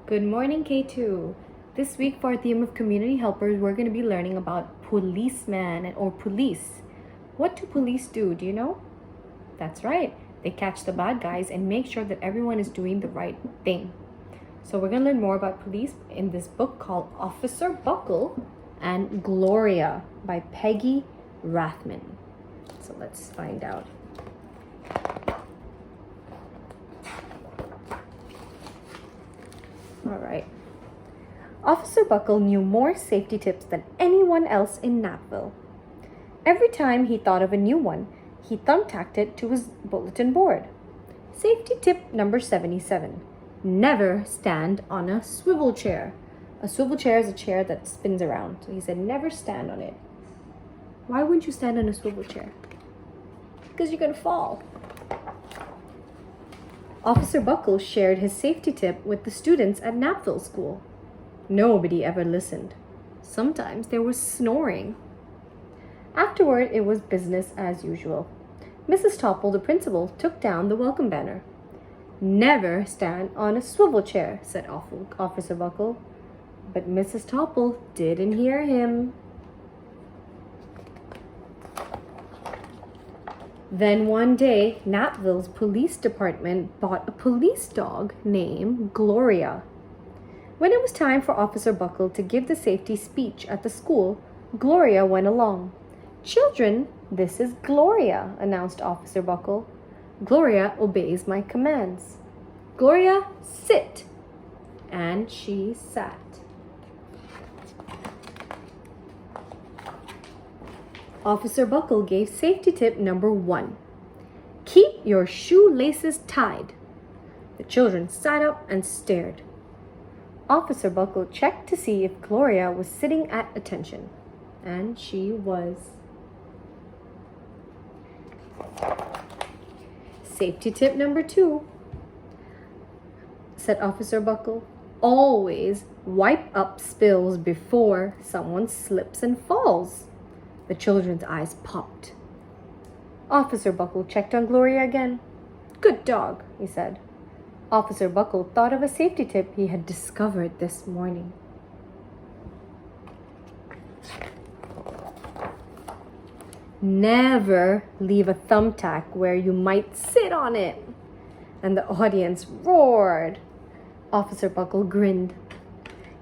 Good morning, K2. This week for our theme of community helpers, we're going to be learning about policeman or police. What do police do? Do you know? That's right. They catch the bad guys and make sure that everyone is doing the right thing. So we're going to learn more about police in this book called Officer Buckle and Gloria by Peggy Rathman. So let's find out. All right. Officer Buckle knew more safety tips than anyone else in Napville. Every time he thought of a new one, he thumbtacked it to his bulletin board. Safety tip number 77. Never stand on a swivel chair. A swivel chair is a chair that spins around. So he said, never stand on it. Why wouldn't you stand on a swivel chair? Because you're going to fall. Officer Buckle shared his safety tip with the students at Napville School. Nobody ever listened. Sometimes there was snoring. Afterward, it was business as usual. Mrs. Topple, the principal, took down the welcome banner. Never stand on a swivel chair, said Officer Buckle. But Mrs. Topple didn't hear him. Then one day, Napville's police department bought a police dog named Gloria. When it was time for Officer Buckle to give the safety speech at the school, Gloria went along. "Children, this is Gloria," announced Officer Buckle. "Gloria obeys my commands. Gloria, sit." And she sat. Officer Buckle gave safety tip number 1. Keep your shoelaces tied. The children sat up and stared. Officer Buckle checked to see if Gloria was sitting at attention, and she was. Safety tip number 2, said Officer Buckle. Always wipe up spills before someone slips and falls. The children's eyes popped. Officer Buckle checked on Gloria again. "Good dog," he said. Officer Buckle thought of a safety tip he had discovered this morning. Never leave a thumbtack where you might sit on it. And the audience roared. Officer Buckle grinned.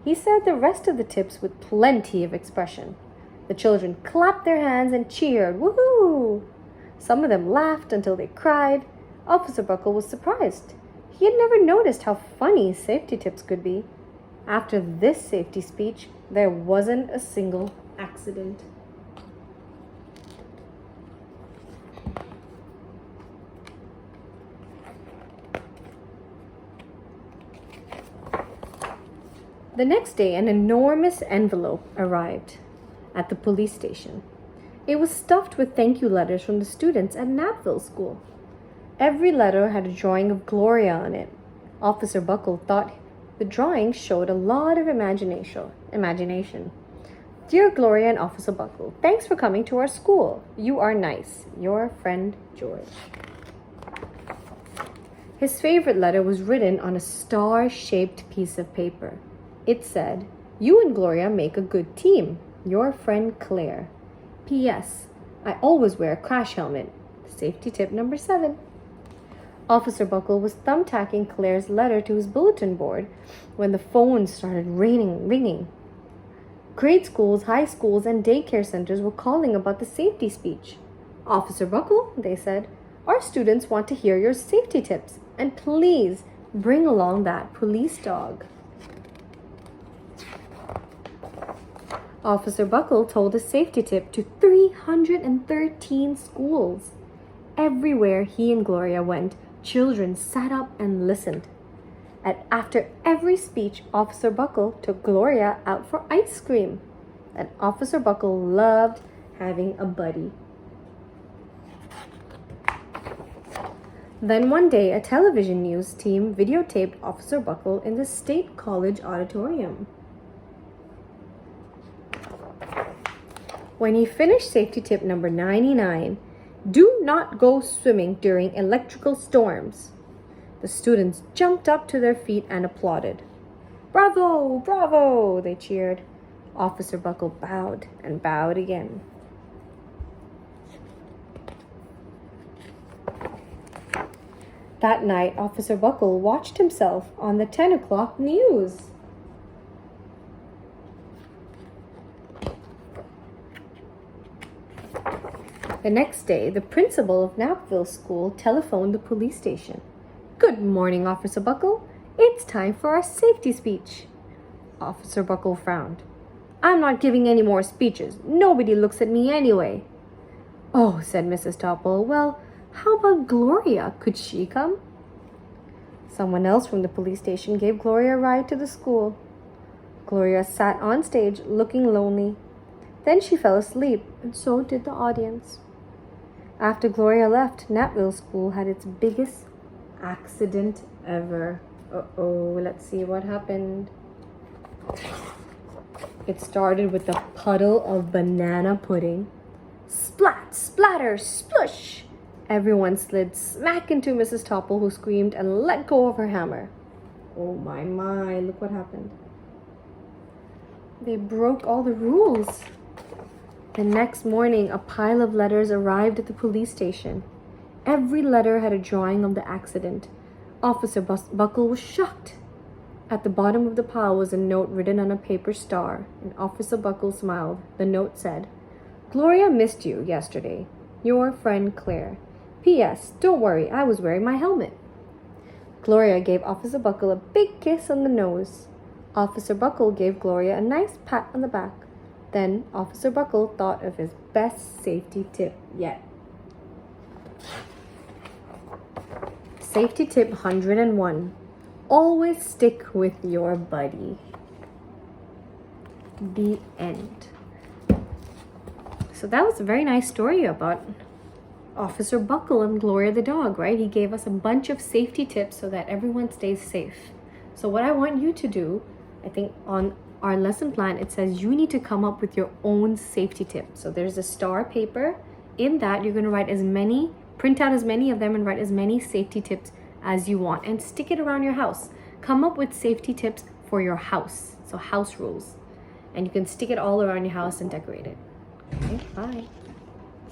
He said the rest of the tips with plenty of expression. The children clapped their hands and cheered, "Woohoo!" Some of them laughed until they cried. Officer Buckle was surprised. He had never noticed how funny safety tips could be. After this safety speech, there wasn't a single accident. The next day, an enormous envelope arrived at the police station. It was stuffed with thank you letters from the students at Napville School. Every letter had a drawing of Gloria on it. Officer Buckle thought the drawing showed a lot of imagination. "Dear Gloria and Officer Buckle, thanks for coming to our school. You are nice. Your friend, George." His favorite letter was written on a star-shaped piece of paper. It said, "You and Gloria make a good team. Your friend Claire. P.S. I always wear a crash helmet." Safety tip number 7. Officer Buckle was thumbtacking Claire's letter to his bulletin board when the phone started ringing. Grade schools, high schools, and daycare centers were calling about the safety speech. "Officer Buckle," they said, "our students want to hear your safety tips, and please bring along that police dog." Officer Buckle told a safety tip to 313 schools. Everywhere he and Gloria went, children sat up and listened. After every speech, Officer Buckle took Gloria out for ice cream. And Officer Buckle loved having a buddy. Then one day, a television news team videotaped Officer Buckle in the State College auditorium. When he finished safety tip number 99, do not go swimming during electrical storms. The students jumped up to their feet and applauded. "Bravo! Bravo!" they cheered. Officer Buckle bowed and bowed again. That night, Officer Buckle watched himself on the 10 o'clock news. The next day, the principal of Knappville School telephoned the police station. "Good morning, Officer Buckle. It's time for our safety speech." Officer Buckle frowned. "I'm not giving any more speeches. Nobody looks at me anyway." "Oh," said Mrs. Topple. "Well, how about Gloria? Could she come?" Someone else from the police station gave Gloria a ride to the school. Gloria sat on stage looking lonely. Then she fell asleep, and so did the audience. After Gloria left, Knappville School had its biggest accident ever. Uh-oh, let's see what happened. It started with a puddle of banana pudding. Splat, splatter, splush! Everyone slid smack into Mrs. Topple, who screamed and let go of her hammer. Oh my, look what happened. They broke all the rules. The next morning, a pile of letters arrived at the police station. Every letter had a drawing of the accident. Officer Buckle was shocked. At the bottom of the pile was a note written on a paper star, and Officer Buckle smiled. The note said, "Gloria missed you yesterday. Your friend Claire. P.S. Don't worry, I was wearing my helmet." Gloria gave Officer Buckle a big kiss on the nose. Officer Buckle gave Gloria a nice pat on the back. Then Officer Buckle thought of his best safety tip yet. Safety tip 101. Always stick with your buddy. The end. So that was a very nice story about Officer Buckle and Gloria the dog, right? He gave us a bunch of safety tips so that everyone stays safe. So what I want you to do, I think on our lesson plan, it says you need to come up with your own safety tip. So there's a star paper. In that, you're going to write print out as many of them and write as many safety tips as you want and stick it around your house. Come up with safety tips for your house. So house rules. And you can stick it all around your house and decorate it. Okay, bye.